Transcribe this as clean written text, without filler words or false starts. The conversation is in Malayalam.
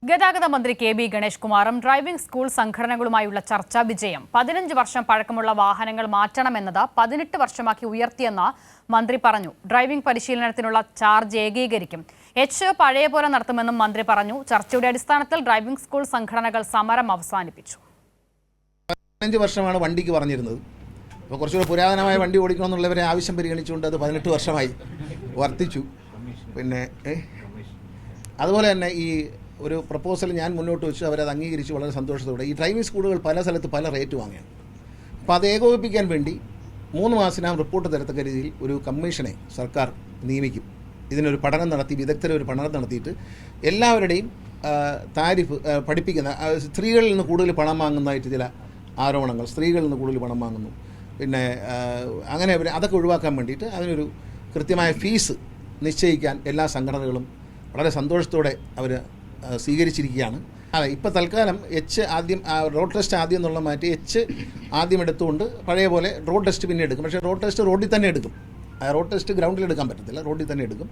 ഗതാഗത മന്ത്രി കെ.ബി. ഗണേഷ് കുമാറും ഡ്രൈവിംഗ് സ്കൂൾ സംഘടനകളുമായുള്ള ചർച്ചാ വിജയം 15 വർഷം പഴക്കമുള്ള വാഹനങ്ങൾ മാറ്റണമെന്നത് 18 വർഷമാക്കി ഉയർത്തിയെന്ന് മന്ത്രി പറഞ്ഞു. ഡ്രൈവിംഗ് പരിശീലനത്തിനുള്ള ചാർജ് ഏകീകരിക്കും. പഴയ പോലെ നടത്തുമെന്നും മന്ത്രി പറഞ്ഞു. ചർച്ചയുടെ അടിസ്ഥാനത്തിൽ ഡ്രൈവിംഗ് സ്കൂൾ സംഘടനകൾ സമരം അവസാനിപ്പിച്ചു. 15 വർഷമാണ് വണ്ടിക്ക് പറഞ്ഞിരുന്നത്. അപ്പോൾ കുറച്ചുകൂടി പുരാതനമായ വണ്ടി ഓടിക്കണമെന്നുള്ളവരെ ആവശ്യം പരിഗണിച്ചുകൊണ്ട് അത് 18 വർഷമായി വർദ്ധിച്ചു. പിന്നെ അതുപോലെ തന്നെ ഈ ഒരു പ്രപ്പോസൽ ഞാൻ മുന്നോട്ട് വെച്ചു, അവരത് അംഗീകരിച്ച് വളരെ സന്തോഷത്തോടെ. ഈ ഡ്രൈവിംഗ് സ്കൂളുകൾ പല സ്ഥലത്ത് പല റേറ്റ് വാങ്ങുകയാണ്. അപ്പോൾ അത് ഏകോപിപ്പിക്കാൻ വേണ്ടി 3 മാസത്തിനകം റിപ്പോർട്ട് തരത്തക്ക രീതിയിൽ ഒരു കമ്മീഷനെ സർക്കാർ നിയമിക്കും. ഇതിനൊരു പഠനം നടത്തി, വിദഗ്ധരെ ഒരു പഠനം നടത്തിയിട്ട് എല്ലാവരുടെയും താരിഫ് പഠിപ്പിക്കുന്ന സ്ത്രീകളിൽ നിന്ന് കൂടുതൽ പണം വാങ്ങുന്നതായിട്ട് ചില ആരോപണങ്ങൾ, സ്ത്രീകളിൽ നിന്ന് കൂടുതൽ പണം വാങ്ങുന്നു, പിന്നെ അങ്ങനെ അതൊക്കെ ഒഴിവാക്കാൻ വേണ്ടിയിട്ട് അതിനൊരു കൃത്യമായ ഫീസ് നിശ്ചയിക്കാൻ എല്ലാ സംഘടനകളും വളരെ സന്തോഷത്തോടെ അവർ സ്വീകരിച്ചിരിക്കുകയാണ്. അതെ, ഇപ്പോൾ തൽക്കാലം ആദ്യം റോഡ് ടെസ്റ്റ് ആദ്യം എന്നുള്ള മാറ്റി ആദ്യം എടുത്തുകൊണ്ട് പഴയ പോലെ റോഡ് ടെസ്റ്റ് പിന്നെ എടുക്കും. പക്ഷേ റോഡ് ടെസ്റ്റ് റോഡിൽ തന്നെ എടുക്കും. റോഡ് ടെസ്റ്റ് ഗ്രൗണ്ടിൽ എടുക്കാൻ പറ്റത്തില്ല, റോഡിൽ തന്നെ എടുക്കും.